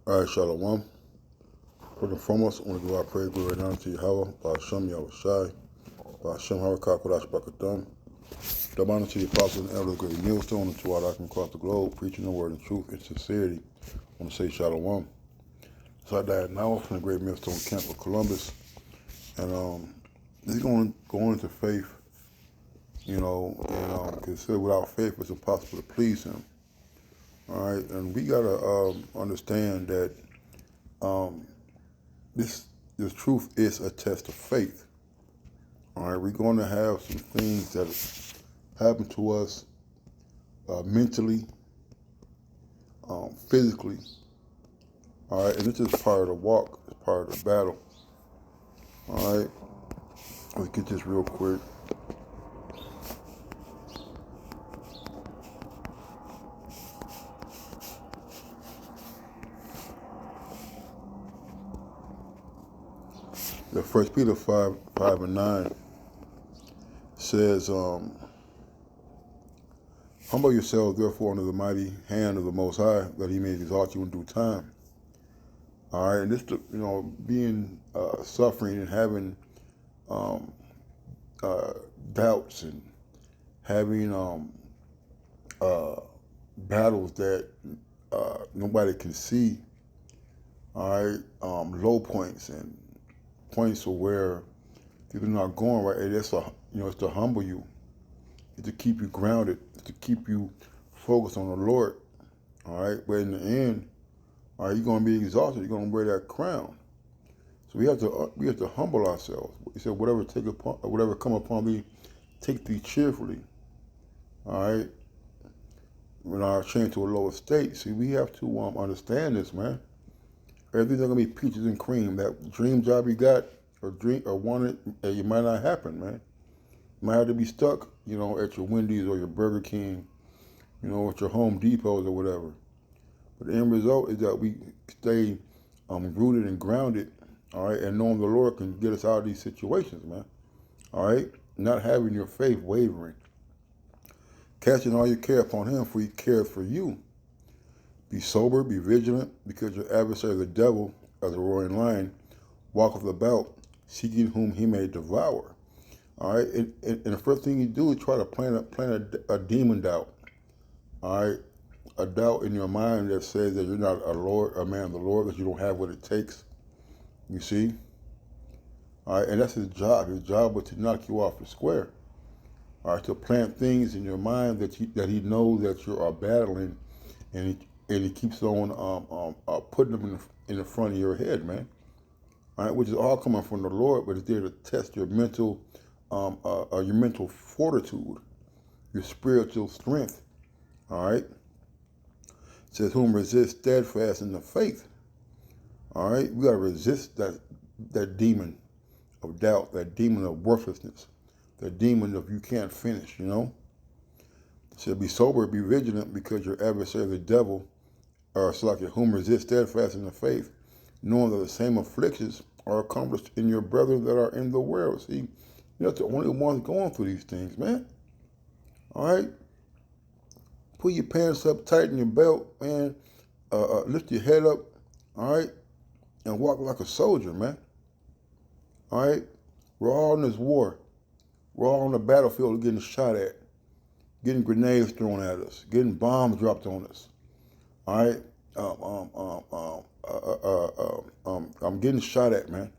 All right, Shalom. First and foremost, I want to give our praise, glory, and honor to Yahweh, Ba'ashem Yahushai, Ba'ashem Harakah, Kodash Bakatam. Double honor to the apostles and elders of the great millstone and to all that can across the globe, preaching the word in truth and sincerity. I want to say Shalom. So I died now from the great millstone camp of Columbus. And this is going into faith, because without faith it's impossible to please him. All right, and we got to understand that this truth is a test of faith. All right, we're going to have some things that happen to us mentally, physically. All right, and this is part of the walk, it's part of the battle. All right, let's get this real quick. The 1 Peter 5:9 says, humble yourselves therefore under the mighty hand of the Most High, that he may exalt you in due time. All right, and this, being suffering and having doubts and having battles that nobody can see. All right, low points and points where you're not going right. And it's to humble you, it's to keep you grounded, it's to keep you focused on the Lord. All right, but in the end, all right, you're going to be exalted. You're going to wear that crown. So we have to humble ourselves. He said, whatever come upon thee, take thee cheerfully. All right, when I change to a lower state. See, we have to understand this, man. Everything's not gonna be peaches and cream. That dream job you got or wanted, it might not happen, man. You might have to be stuck, at your Wendy's or your Burger King, at your Home Depots or whatever. But the end result is that we stay rooted and grounded, all right, and knowing the Lord can get us out of these situations, man. All right, not having your faith wavering, casting all your care upon Him, for He cares for you. Be sober, be vigilant, because your adversary, the devil, as a roaring lion, walketh about, seeking whom he may devour. All right, and the first thing you do is try to plant a demon doubt. All right, a doubt in your mind that says that you're not a man of the Lord, that you don't have what it takes. You see, all right, and that's his job. His job was to knock you off the square. All right, to plant things in your mind that he knows that you are battling, and he keeps on putting them in the front of your head, man. All right, which is all coming from the Lord, but it's there to test your mental fortitude, your spiritual strength. All right, it says, "Whom resist steadfast in the faith." All right, we gotta resist that demon of doubt, that demon of worthlessness, that demon of you can't finish. It said, "Be sober, be vigilant, because your adversary, the devil, or Salakia, whom resist steadfast in the faith, knowing that the same afflictions are accomplished in your brethren that are in the world." See, you're not the only ones going through these things, man. All right? Put your pants up, tighten your belt, man. Lift your head up, all right? And walk like a soldier, man. All right? We're all in this war. We're all on the battlefield getting shot at, getting grenades thrown at us, getting bombs dropped on us. All right? I'm getting shot at, man.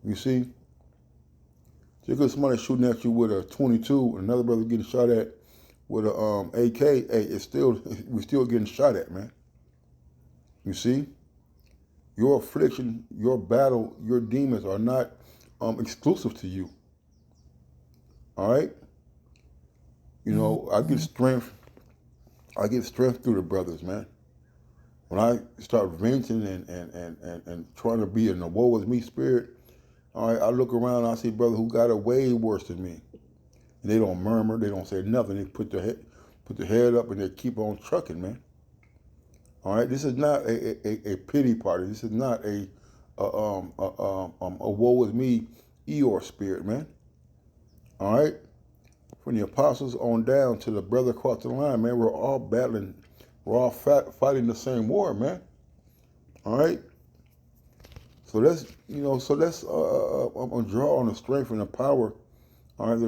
You see? Just because somebody shooting at you with a 22 and another brother getting shot at with a AK, hey, we're still getting shot at, man. You see? Your affliction, your battle, your demons are not exclusive to you. All right? I get strength. I get strength through the brothers, man. When I start venting and trying to be in the woe with me spirit, all right, I look around and I see brothers who got it way worse than me. And they don't murmur, they don't say nothing. They put their head up and they keep on trucking, man. All right, this is not a pity party. This is not a woe with me Eeyore spirit, man. All right, from the apostles on down to the brother across the line, man, we're all battling. We're all fighting the same war, man. All right. So let's, I'm gonna draw on the strength and the power, all right, that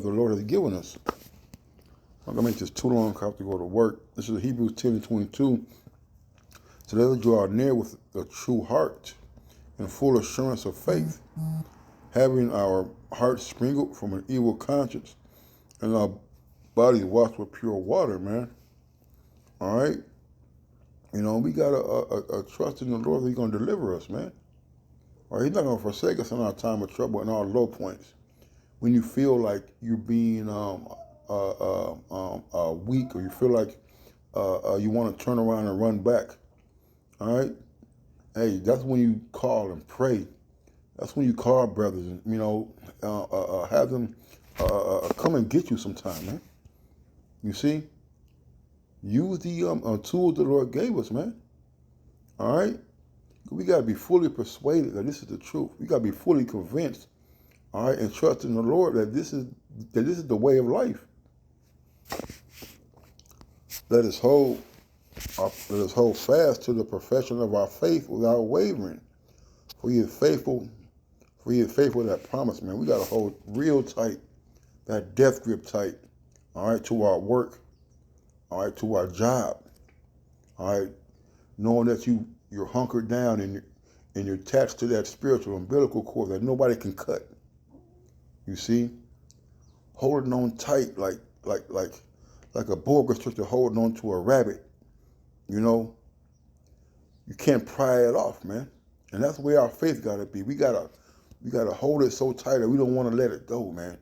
the Lord has given us. I'm gonna make this too long. I have to go to work. This is Hebrews 10:22. So let us draw near with a true heart and full assurance of faith, having our hearts sprinkled from an evil conscience and our bodies washed with pure water, man. All right. We got to trust in the Lord that He's going to deliver us, man. Or He's not going to forsake us in our time of trouble and our low points. When you feel like you're being weak, or you feel like you want to turn around and run back, all right? Hey, that's when you call and pray. That's when you call brothers and, have them come and get you sometime, man. You see? Use the tools the Lord gave us, man. All right? We got to be fully persuaded that this is the truth. We got to be fully convinced, all right, and trust in the Lord that this is the way of life. Let us hold fast to the profession of our faith without wavering. For He is faithful. For He is faithful to that promise, man. We got to hold real tight, that death grip tight, all right, to our work, all right, to our job, all right, knowing that you're hunkered down and you're attached to that spiritual umbilical cord that nobody can cut. You see, holding on tight like a boa constrictor holding on to a rabbit. You can't pry it off, man. And that's the way our faith got to be. We gotta hold it so tight that we don't want to let it go, man.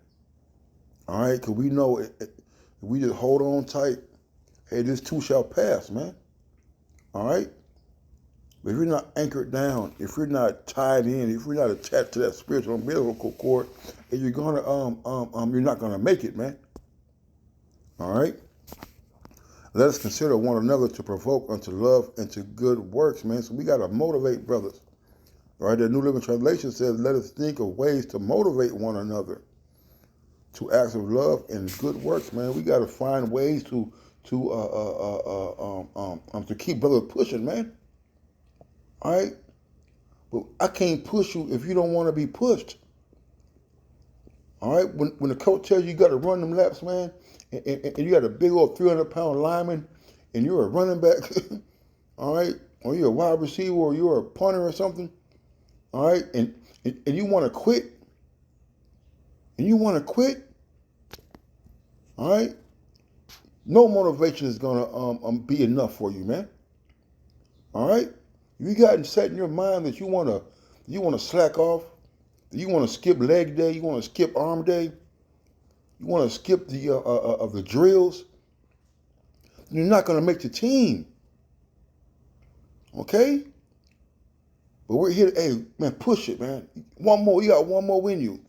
All right, because we know if we just hold on tight, hey, this too shall pass, man. All right. But if you're not anchored down, if you're not tied in, if you're not attached to that spiritual umbilical cord, you're not gonna make it, man. All right. Let us consider one another to provoke unto love and to good works, man. So we gotta motivate brothers. All right. The New Living Translation says, "Let us think of ways to motivate one another to acts of love and good works, man." We gotta find ways to keep brothers pushing, man. All right? But I can't push you if you don't want to be pushed. All right? When the coach tells you got to run them laps, man, and you got a big old 300-pound lineman, and you're a running back, all right? Or you're a wide receiver, or you're a punter or something, all right? And you want to quit, all right? No motivation is going to be enough for you, man. All right? You got set in your mind that you want to slack off, that you want to skip leg day, you want to skip arm day, you want to skip the drills. You're not going to make the team. Okay? But we're here to, hey, man, push it, man. One more, you got one more in you.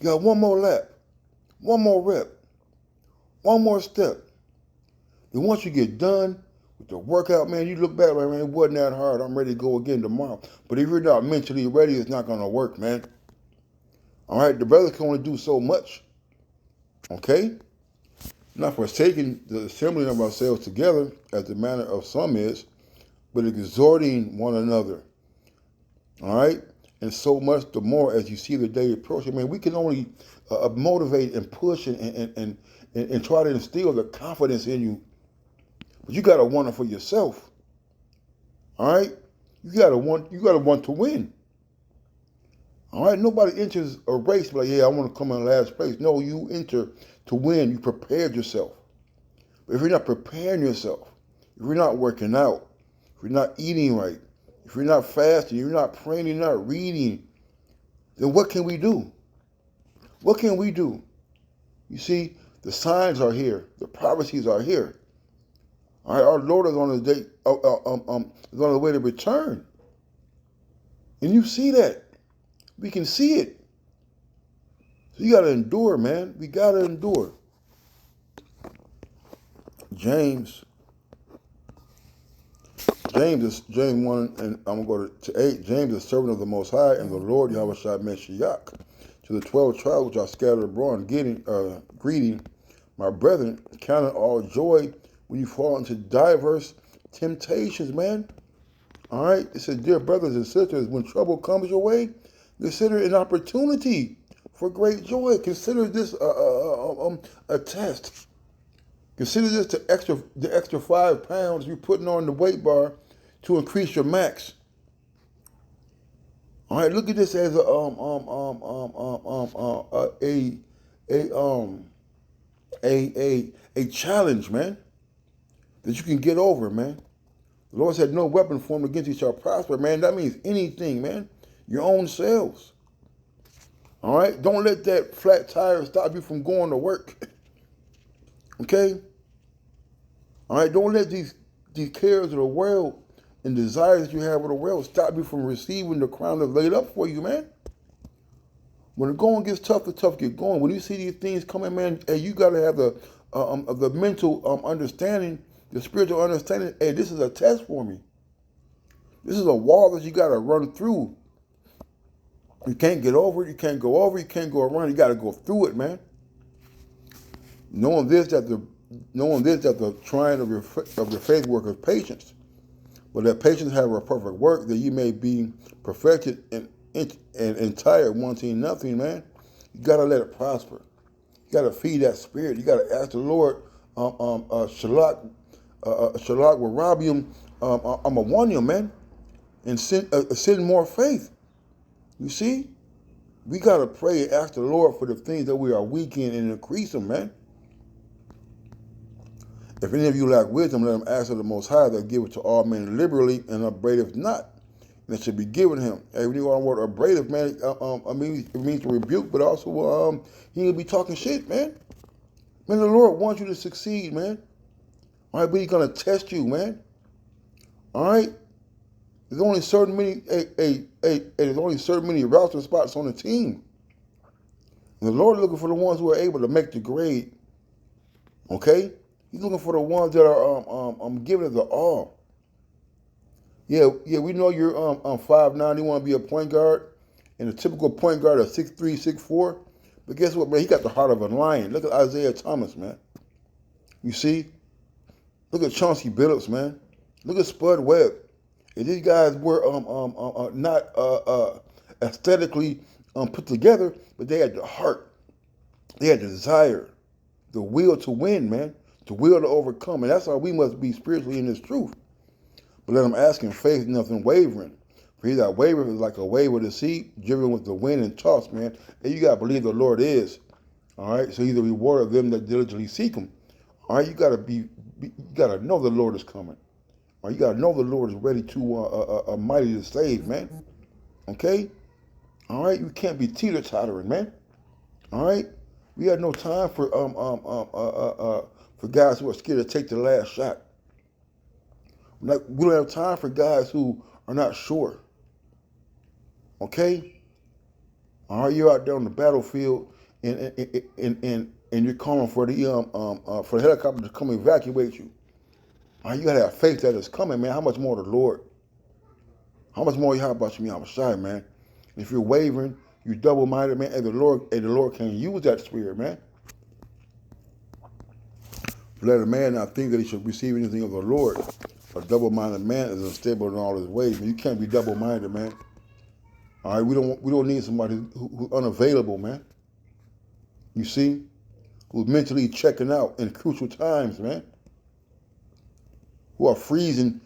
You got one more lap, one more rep, one more step. And once you get done with the workout, man, you look back like, man, it wasn't that hard. I'm ready to go again tomorrow. But if you're not mentally ready, it's not going to work, man. All right? The brother can only do so much. Okay? Not forsaking the assembling of ourselves together, as the manner of some is, but exhorting one another. All right? And so much the more as you see the day approaching. Man, we can only motivate and push and try to instill the confidence in you. But you got to want it for yourself. All right? You got to want to win. All right? Nobody enters a race like, yeah, I want to come in last place. No, you enter to win. You prepared yourself. But if you're not preparing yourself, if you're not working out, if you're not eating right, if you're not fasting, you're not praying, you're not reading, then what can we do? What can we do? You see, the signs are here. The prophecies are here. All right, our Lord is on the way to return. And you see that. We can see it. So you got to endure, man. We got to endure. James 1, and I'm going to go to 8. James, the servant of the Most High, and the Lord Yahushua Mashiach, to the 12 tribes which are scattered abroad, greeting, my brethren, count it all joy when you fall into diverse temptations, man. All right? It says, dear brothers and sisters, when trouble comes your way, consider it an opportunity for great joy. Consider this a test. Consider this the extra 5 pounds you're putting on the weight bar to increase your max. All right, look at this as a challenge, man, that you can get over, man. The Lord said, no weapon formed against you shall prosper, man. That means anything, man. Your own selves. All right? Don't let that flat tire stop you from going to work. Okay? All right? Don't let these cares of the world and desires that you have of the world stop you from receiving the crown that's laid up for you, man. When the going gets tough, the tough get going. When you see these things coming, man, hey, you got to have the mental understanding, the spiritual understanding. Hey, this is a test for me. This is a wall that you got to run through. You can't get over it. You can't go over it. You can't go around. You got to go through it, man. Knowing this that the trying of your faith worketh patience, but that patience have a perfect work, that you may be perfected and entire, wanting nothing, man. You got to let it prosper. You got to feed that spirit. You got to ask the Lord, Shalak Warabium, I'm a one you, man, and send more faith. You see, we got to pray and ask the Lord for the things that we are weak in and increase them, man. If any of you lack wisdom, let him ask of the Most High, that give it to all men liberally, and upbraideth not, and it should be given him. And when you want the word upbraideth, man, it means to rebuke, but also he will be talking shit, man. Man, the Lord wants you to succeed, man. All right, but he's gonna test you, man. All right. There's only certain many roster spots on the team. And the Lord is looking for the ones who are able to make the grade. Okay? He's looking for the ones that are giving it the all. Yeah, we know you're 5'9", you want to be a point guard, and a typical point guard is 6'3", 6'4". But guess what, man? He got the heart of a lion. Look at Isaiah Thomas, man. You see? Look at Chauncey Billups, man. Look at Spud Webb. And these guys were not aesthetically put together, but they had the heart, they had the desire, the will to win, man, the will to overcome, and that's how we must be spiritually in this truth. But let them ask in faith, nothing wavering. For he that wavereth is like a wave of the sea, driven with the wind and tossed, man. And you gotta believe the Lord is. All right. So he's the reward of them that diligently seek him. All right. You gotta know the Lord is coming. Or you got to know the Lord is ready to mighty to save, man. Okay? All right? You can't be teeter-tottering, man. All right? We have no time for guys who are scared to take the last shot. We don't have time for guys who are not sure. Okay? All right? You're out there on the battlefield and you're calling for the helicopter to come evacuate you. All right, you gotta have faith that it's coming, man. How much more the Lord? How much more how about you, I'm shy, man? If you're wavering, you're double-minded, man, and the Lord can use that spirit, man. Let a man not think that he should receive anything of the Lord. A double-minded man is unstable in all his ways. Man, you can't be double-minded, man. All right, we don't need somebody who's unavailable, man. You see, who's mentally checking out in crucial times, man. Who are freezing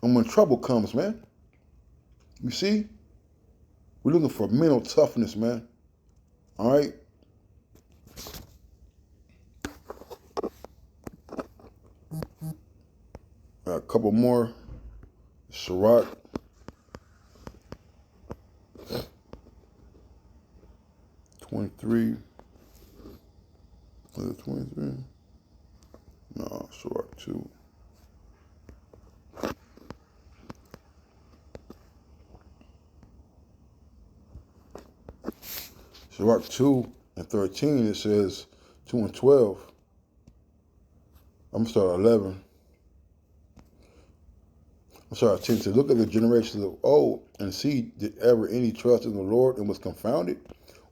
when trouble comes, man. You see? We're looking for mental toughness, man. All right? A couple more. Sirach. $23. Was it 23? No, Sirach 2. Sirach 2 and 13, it says 2 and 12. I'm going to start at 11. I'm sorry, 10 says, look at the generations of old and see, did ever any trust in the Lord and was confounded?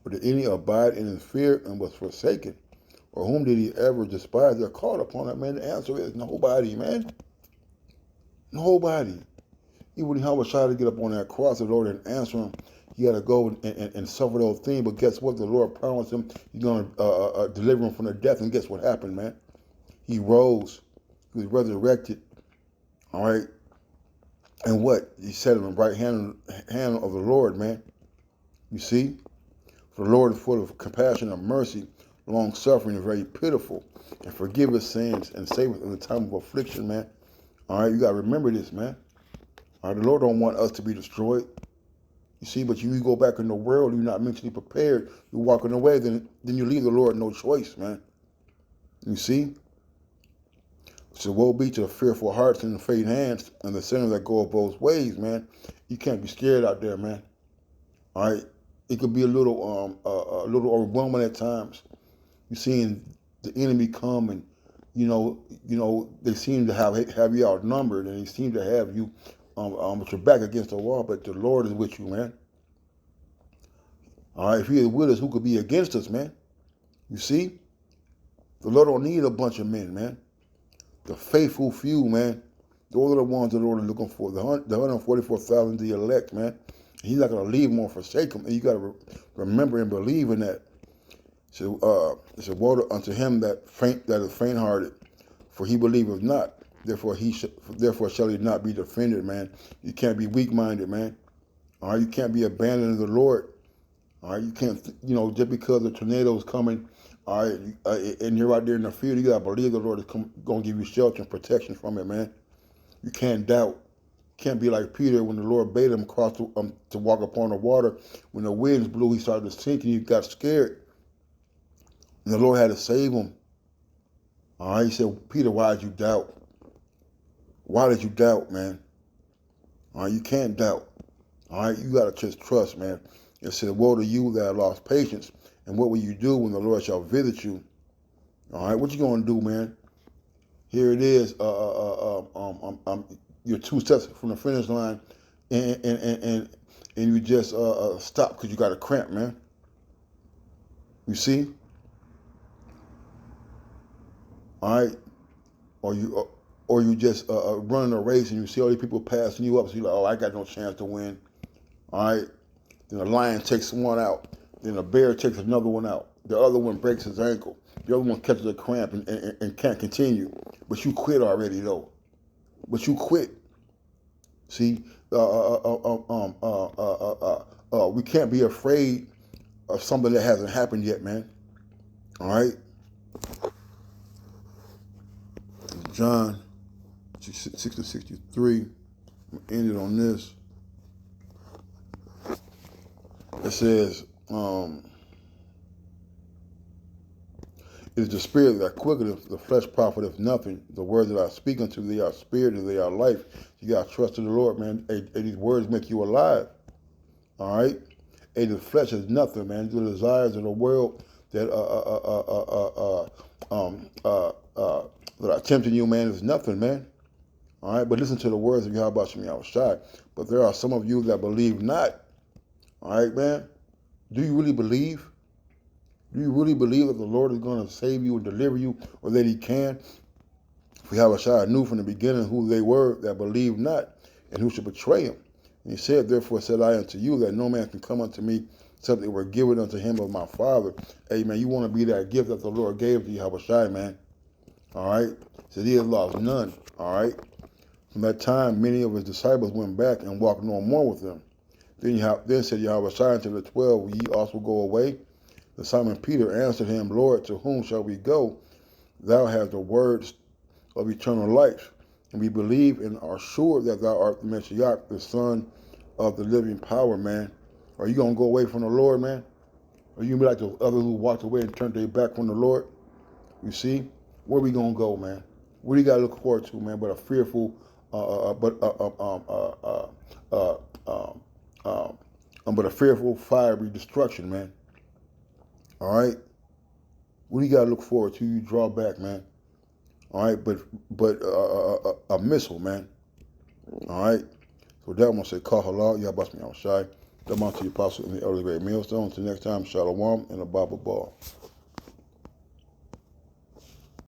Or did any abide in his fear and was forsaken? Or whom did he ever despise or called upon? That man, the answer is nobody, man. Nobody. Even when Yahweh tried to get up on that cross, the Lord didn't answer him. He had to go and suffer those things. But guess what? The Lord promised him he's going to deliver him from the death. And guess what happened, man? He rose. He was resurrected. All right. And what? He sat in the right hand of the Lord, man. You see? For the Lord is full of compassion and mercy, long suffering, and very pitiful, and forgive us sins and save us in the time of affliction, man. All right, you got to remember this, man. All right, the Lord don't want us to be destroyed. You see, but you go back in the world, you're not mentally prepared, you're walking away, then you leave the Lord no choice, man. You see? So woe be to the fearful hearts and the faint hands and the sinners that go both ways, man. You can't be scared out there, man. All right? It could be a little overwhelming at times. You're seeing the enemy come and, they seem to have you outnumbered and they seem to have you with your back against the wall, but the Lord is with you, man. All right, if he is with us, who could be against us, man? You see? The Lord don't need a bunch of men, man. The faithful few, man. Those are the ones the Lord is looking for. The 144,000, the elect, man. He's not going to leave them or forsake them. And you got to remember and believe in that. So, it's a woe unto him that is faint-hearted, for he believeth not. Therefore shall he not be defended, man. You can't be weak-minded, man. All right, you can't be abandoning the Lord. All right, you can't, just because the tornado's coming, all right, and you're out there in the field, you got to believe the Lord is going to give you shelter and protection from it, man. You can't doubt. You can't be like Peter when the Lord bade him to walk upon the water. When the winds blew, he started to sink and he got scared. And the Lord had to save him. All right, he said, Peter, why did you doubt? Why did you doubt, man? All right, you can't doubt. All right, you got to just trust, man. It said, woe to you that have lost patience. And what will you do when the Lord shall visit you? All right, what you going to do, man? Here it is. You're 2 steps from the finish line, and you just stop because you got a cramp, man. You see? All right, or you just running a race and you see all these people passing you up, so you're like, oh, I got no chance to win. All right. Then a lion takes one out. Then a bear takes another one out. The other one breaks his ankle. The other one catches a cramp and can't continue. But you quit already, though. But you quit. See, we can't be afraid of something that hasn't happened yet, man. All right? John 6:63. I'm going to end it on this. It says, it is the spirit that quickeneth, the flesh profiteth nothing. The words that I speak unto thee are spirit and they are life. You got to trust in the Lord, man. And these words make you alive. All right? And the flesh is nothing, man. The desires of the world that are tempting you, man, is nothing, man. All right? But listen to the words of Yahweh Shem Yahushai. But there are some of you that believe not. All right, man? Do you really believe? Do you really believe that the Lord is going to save you and deliver you, or that he can? For Yahushua knew from the beginning who they were that believed not, and who should betray him. And he said, therefore said I unto you, that no man can come unto me except they were given unto him of my Father. Hey, man, you want to be that gift that the Lord gave to Yahushua, man. All right? So he has lost none. All right? From that time, many of his disciples went back and walked no more with him. Then said Yahushua unto the 12, will ye also go away? And Simon Peter answered him, Lord, to whom shall we go? Thou hast the words of eternal life, and we believe and are sure that thou art the Messiah, the Son of the living power, man. Are you going to go away from the Lord, man? Are you going to be like the others who walked away and turned their back from the Lord? You see? Where we going to go, man? What do you got to look forward to, man, but a fearful, but a fearful, fiery destruction, man. All right? What do you got to look forward to? You draw back, man. All right? But a missile, man. All right? So that one say, Call halal, Yahweh Yahushai. That to the apostle and the elder great millstone. Until next time, Shalom and a Bible ball.